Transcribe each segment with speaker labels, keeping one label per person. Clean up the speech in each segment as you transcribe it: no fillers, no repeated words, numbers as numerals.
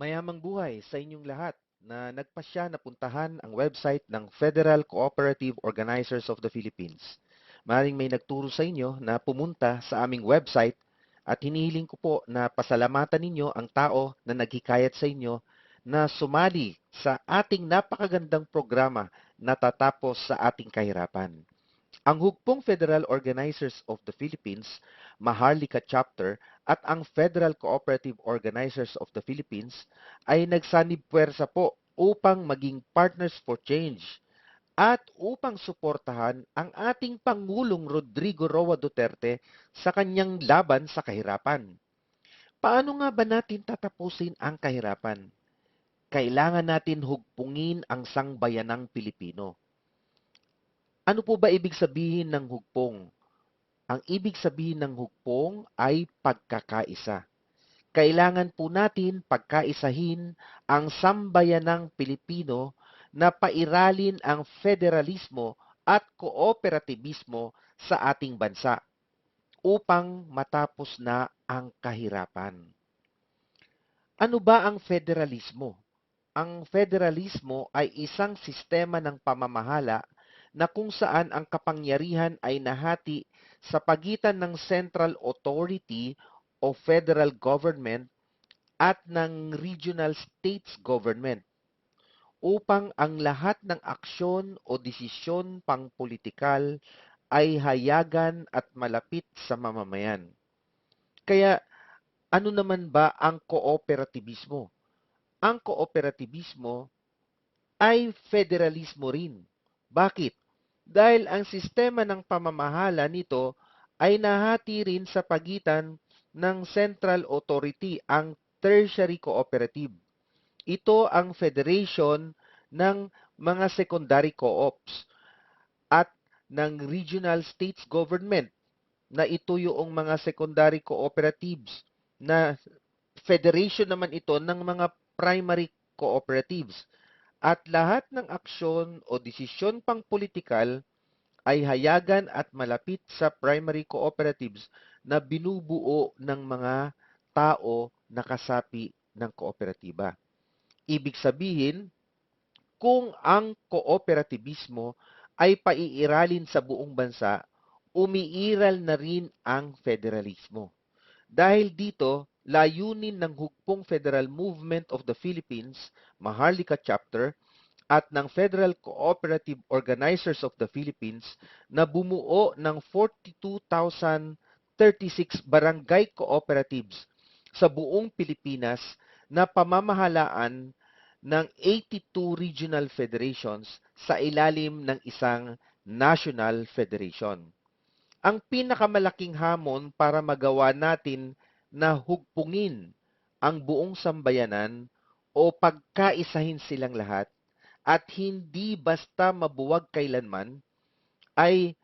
Speaker 1: Mayamang buhay sa inyong lahat na nagpasya na puntahan ang website ng Federal Cooperative Organizers of the Philippines. Maring may nagturo sa inyo na pumunta sa aming website at hinihiling ko po na pasalamatan ninyo ang tao na naghikayat sa inyo na sumali sa ating napakagandang programa na tatapos sa ating kahirapan. Ang Hugpong Federal Organizers of the Philippines, Maharlika Chapter at ang Federal Cooperative Organizers of the Philippines ay nagsanib puwersa po upang maging partners for change at upang suportahan ang ating Pangulong Rodrigo Roa Duterte sa kanyang laban sa kahirapan. Paano nga ba natin tatapusin ang kahirapan? Kailangan natin hugpungin ang sangbayanang Pilipino. Ano po ba ibig sabihin ng hugpong? Ang ibig sabihin ng hugpong ay pagkakaisa. Kailangan po natin pagkaisahin ang sambayanang Pilipino na pairalin ang federalismo at kooperatibismo sa ating bansa upang matapos na ang kahirapan. Ano ba ang federalismo? Ang federalismo ay isang sistema ng pamamahala na kung saan ang kapangyarihan ay nahati sa pagitan ng central authority o federal government at ng regional states government upang ang lahat ng aksyon o desisyon pangpolitikal ay hayagan at malapit sa mamamayan. Kaya ano naman ba ang kooperatibismo? Ang kooperatibismo ay federalismo rin. Bakit? Dahil ang sistema ng pamamahala nito ay nahati rin sa pagitan ng central authority, ang tertiary cooperative. Ito ang federation ng mga secondary co-ops at ng regional states government na ito yung mga secondary cooperatives na federation naman ito ng mga primary cooperatives. At lahat ng aksyon o desisyon pangpolitikal ay hayagan at malapit sa primary cooperatives na binubuo ng mga tao na kasapi ng kooperatiba. Ibig sabihin, kung ang kooperatibismo ay paiiralin sa buong bansa, umiiral na rin ang federalismo. Dahil dito, layunin ng Hugpong Federal Movement of the Philippines, Maharlika Chapter, at ng Federal Cooperative Organizers of the Philippines na bumuo ng 42,036 barangay cooperatives sa buong Pilipinas na pamamahalaan ng 82 regional federations sa ilalim ng isang national federation. Ang pinakamalaking hamon para magawa natin na hugpungin ang buong sambayanan o pagkaisahin silang lahat at hindi basta mabuwag kailanman ay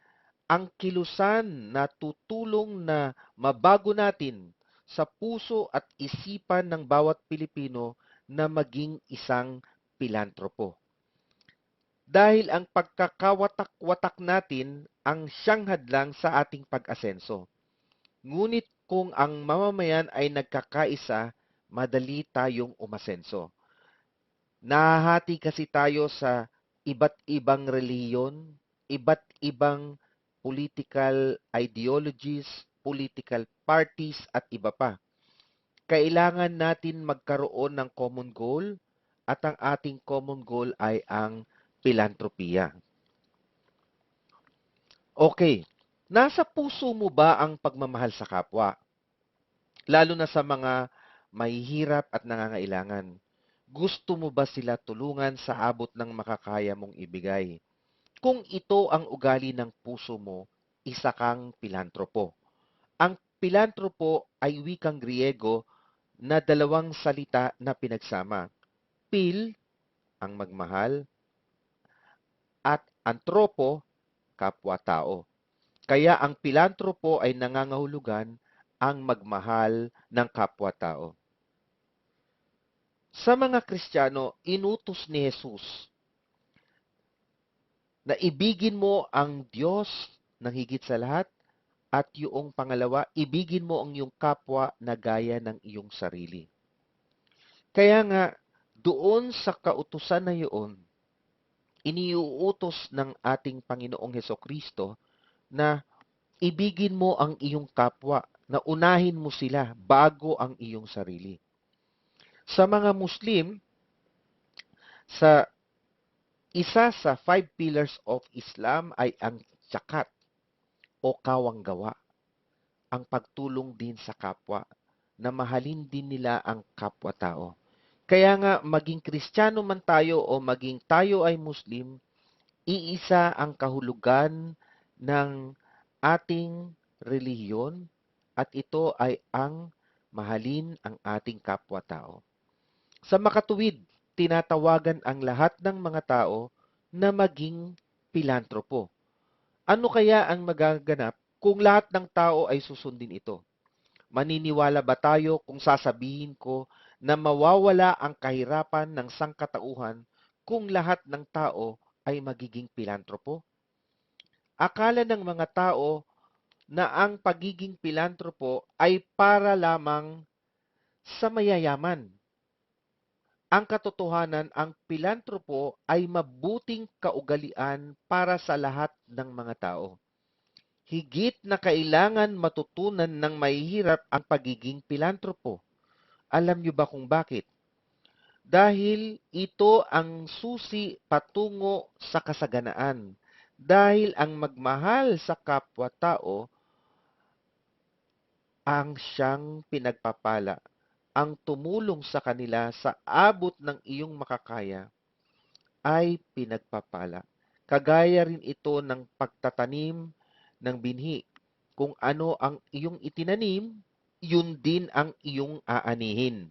Speaker 1: ang kilusan na tutulong na mabago natin sa puso at isipan ng bawat Pilipino na maging isang pilantropo. Dahil ang pagkakawatak-watak natin ang siyang hadlang sa ating pag-asenso. Ngunit kung ang mamamayan ay nagkakaisa, madali tayong umasenso. Nahahati kasi tayo sa iba't ibang reliyon, iba't ibang political ideologies, political parties at iba pa. Kailangan natin magkaroon ng common goal at ang ating common goal ay ang pilantropiya. Okay, nasa puso mo ba ang pagmamahal sa kapwa? Lalo na sa mga mahihirap at nangangailangan. Gusto mo ba sila tulungan sa abot ng makakaya mong ibigay? Kung ito ang ugali ng puso mo, isa kang pilantropo. Ang pilantropo ay wikang Griego na dalawang salita na pinagsama. Pil, ang magmahal, at antropo, kapwa-tao. Kaya ang pilantropo ay nangangahulugan ang magmahal ng kapwa-tao. Sa mga Kristiyano, inutos ni Jesus na ibigin mo ang Diyos ng higit sa lahat at yung pangalawa, ibigin mo ang iyong kapwa na gaya ng iyong sarili. Kaya nga, doon sa kautusan na iyon, iniuutos ng ating Panginoong Hesukristo na ibigin mo ang iyong kapwa, na unahin mo sila bago ang iyong sarili. Sa mga Muslim, sa isa sa 5 pillars of Islam ay ang zakat o kawanggawa, ang pagtulong din sa kapwa, na mahalin din nila ang kapwa-tao. Kaya nga, maging Kristiyano man tayo o maging tayo ay Muslim, iisa ang kahulugan ng ating relihiyon at ito ay ang mahalin ang ating kapwa-tao. Sa makatuwid, tinatawagan ang lahat ng mga tao na maging pilantropo. Ano kaya ang magaganap kung lahat ng tao ay susundin ito? Maniniwala ba tayo kung sasabihin ko na mawawala ang kahirapan ng sangkatauhan kung lahat ng tao ay magiging pilantropo? Akala ng mga tao na ang pagiging pilantropo ay para lamang sa mayayaman. Ang katotohanan, ang pilantropo ay mabuting kaugalian para sa lahat ng mga tao. Higit na kailangan matutunan ng mahihirap ang pagiging pilantropo. Alam niyo ba kung bakit? Dahil ito ang susi patungo sa kasaganaan. Dahil ang magmahal sa kapwa-tao ang siyang pinagpapala. Ang tumulong sa kanila sa abot ng iyong makakaya ay pinagpapala. Kagaya rin ito ng pagtatanim ng binhi. Kung ano ang iyong itinanim, yun din ang iyong aanihin.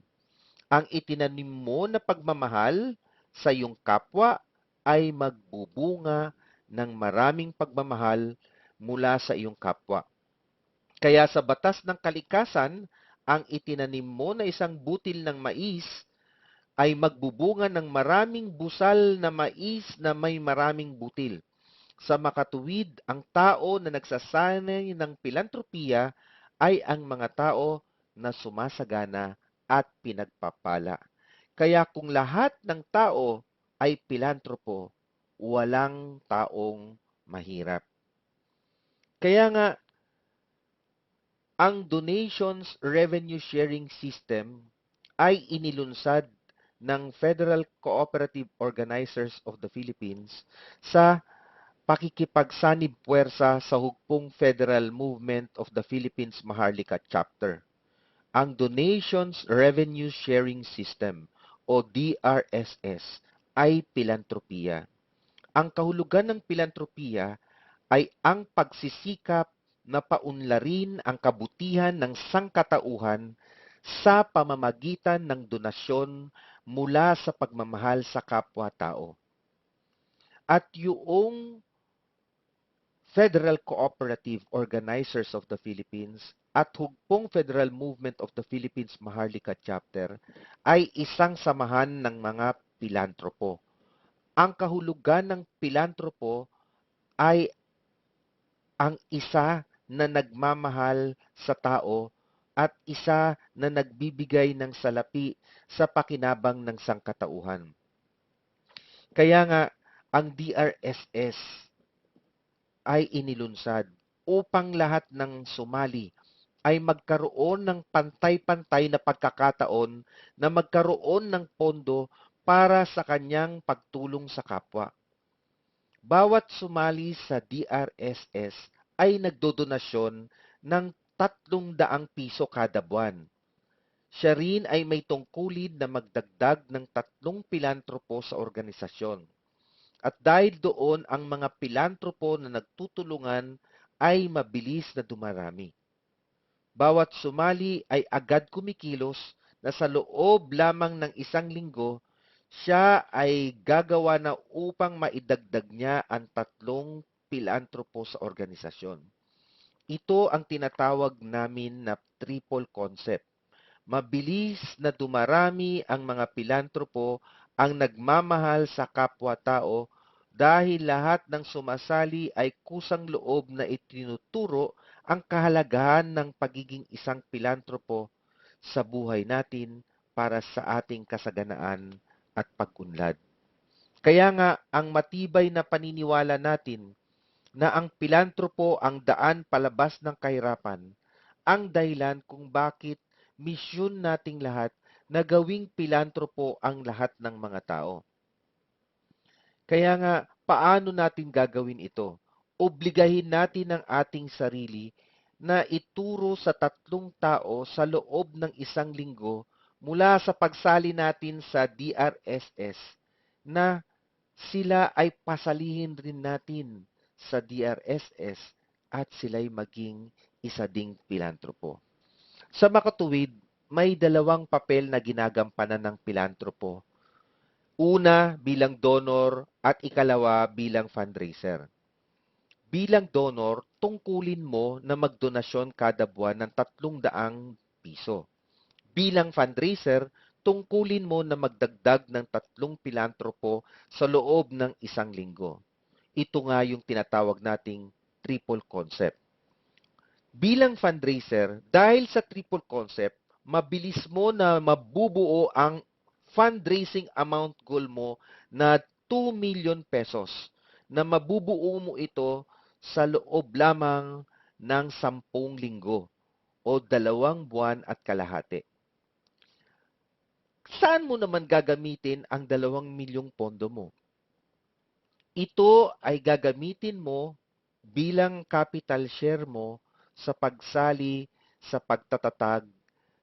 Speaker 1: Ang itinanim mo na pagmamahal sa iyong kapwa ay magbubunga ng maraming pagmamahal mula sa iyong kapwa. Kaya sa batas ng kalikasan, ang itinanim mo na isang butil ng mais ay magbubunga ng maraming busal na mais na may maraming butil. Sa makatuwid, ang tao na nagsasanay ng pilantropiya ay ang mga tao na sumasagana at pinagpapala. Kaya kung lahat ng tao ay pilantropo, walang taong mahirap. Kaya nga, ang Donations Revenue Sharing System ay inilunsad ng Federal Cooperative Organizers of the Philippines sa pakikipagsanib puwersa sa hugpong Federal Movement of the Philippines Maharlika Chapter. Ang Donations Revenue Sharing System o DRSS ay pilantropiya. Ang kahulugan ng pilantropiya ay ang pagsisikap na paunlarin ang kabutihan ng sangkatauhan sa pamamagitan ng donasyon mula sa pagmamahal sa kapwa-tao. At yung Federal Cooperative Organizers of the Philippines at hugpong Federal Movement of the Philippines Maharlika Chapter ay isang samahan ng mga pilantropo. Ang kahulugan ng pilantropo ay ang isa na nagmamahal sa tao at isa na nagbibigay ng salapi sa pakinabang ng sangkatauhan. Kaya nga, ang DRSS ay inilunsad upang lahat ng sumali ay magkaroon ng pantay-pantay na pagkakataon na magkaroon ng pondo para sa kanyang pagtulong sa kapwa. Bawat sumali sa DRSS ay nagdodonasyon ng 300 piso kada buwan. Siya rin ay may tungkulin na magdagdag ng 3 pilantropo sa organisasyon. At dahil doon ang mga pilantropo na nagtutulungan ay mabilis na dumarami. Bawat sumali ay agad kumikilos na sa loob lamang ng 1 linggo, siya ay gagawa na upang maidagdag niya ang 3 pilantropo sa organisasyon. Ito ang tinatawag namin na triple concept. Mabilis na dumarami ang mga pilantropo ang nagmamahal sa kapwa-tao dahil lahat ng sumasali ay kusang loob na itinuturo ang kahalagahan ng pagiging isang pilantropo sa buhay natin para sa ating kasaganaan at pag-unlad. Kaya nga, ang matibay na paniniwala natin na ang pilantropo ang daan palabas ng kahirapan, ang dahilan kung bakit misyon nating lahat na gawing pilantropo ang lahat ng mga tao. Kaya nga, paano natin gagawin ito? Obligahin natin ang ating sarili na ituro sa 3 tao sa loob ng 1 linggo mula sa pagsali natin sa DRSS na sila ay pasalihin rin natin sa DRSS at sila'y maging isa ding pilantropo. Sa makatuwid, may 2 papel na ginagampanan ng pilantropo. Una, bilang donor at ikalawa, bilang fundraiser. Bilang donor, tungkulin mo na magdonasyon kada buwan ng 300 piso. Bilang fundraiser, tungkulin mo na magdagdag ng 3 pilantropo sa loob ng 1 linggo. Ito nga yung tinatawag nating triple concept. Bilang fundraiser, dahil sa triple concept, mabilis mo na mabubuo ang fundraising amount goal mo na 2 million pesos na mabubuo mo ito sa loob lamang ng 10 linggo o 2 buwan at kalahati. Saan mo naman gagamitin ang 2 milyong pondo mo? Ito ay gagamitin mo bilang capital share mo sa pagsali sa pagtatatag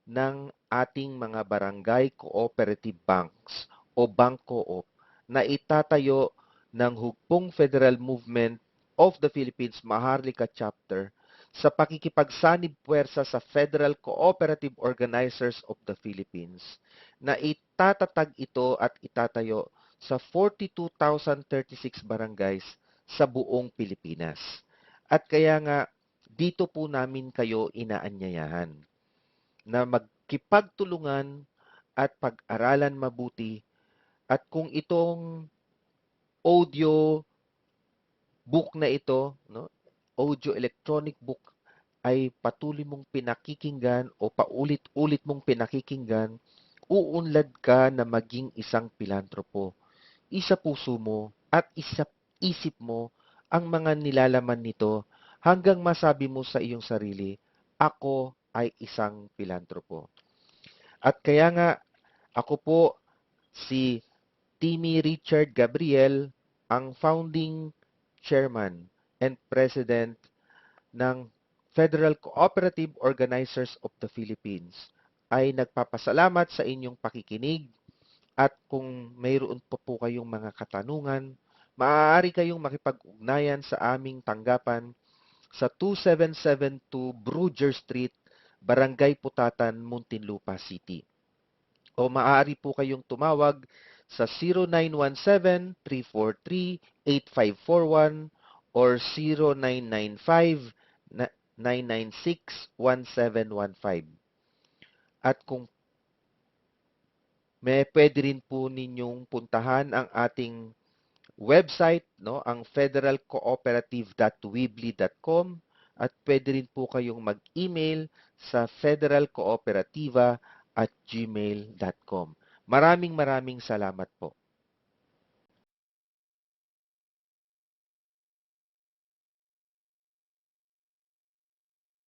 Speaker 1: ng ating mga barangay cooperative banks o bank co-op na itatayo ng Hugpong Federal Movement of the Philippines Maharlika Chapter sa pakikipagsanib puwersa sa Federal Cooperative Organizers of the Philippines na itatatag ito at itatayo sa 42,036 barangays sa buong Pilipinas. At kaya nga, dito po namin kayo inaanyayahan na magkipagtulungan at pag-aralan mabuti at kung itong audio book na ito, no, audio electronic book ay patuloy mong pinakikinggan o paulit-ulit mong pinakikinggan, uunlad ka na maging isang pilantropo. Isa puso mo at isa isip mo ang mga nilalaman nito hanggang masabi mo sa iyong sarili, ako ay isang pilantropo. At kaya nga, ako po si Timmy Richard Gabriel, ang founding chairman and president ng Federal Cooperative Organizers of the Philippines, ay nagpapasalamat sa inyong pakikinig at kung mayroon pa po kayong mga katanungan, maaari kayong makipag-ugnayan sa aming tanggapan sa 2772 Bruger Street, Barangay Putatan, Muntinlupa City. O maaari po kayong tumawag sa 0917-343-8541 or 0995-996-1715. At kung may pwede rin po ninyong puntahan ang ating website, no, ang federalcooperative.weebly.com at pwede rin po kayong mag-email sa federalcooperativa@gmail.com. Maraming salamat po.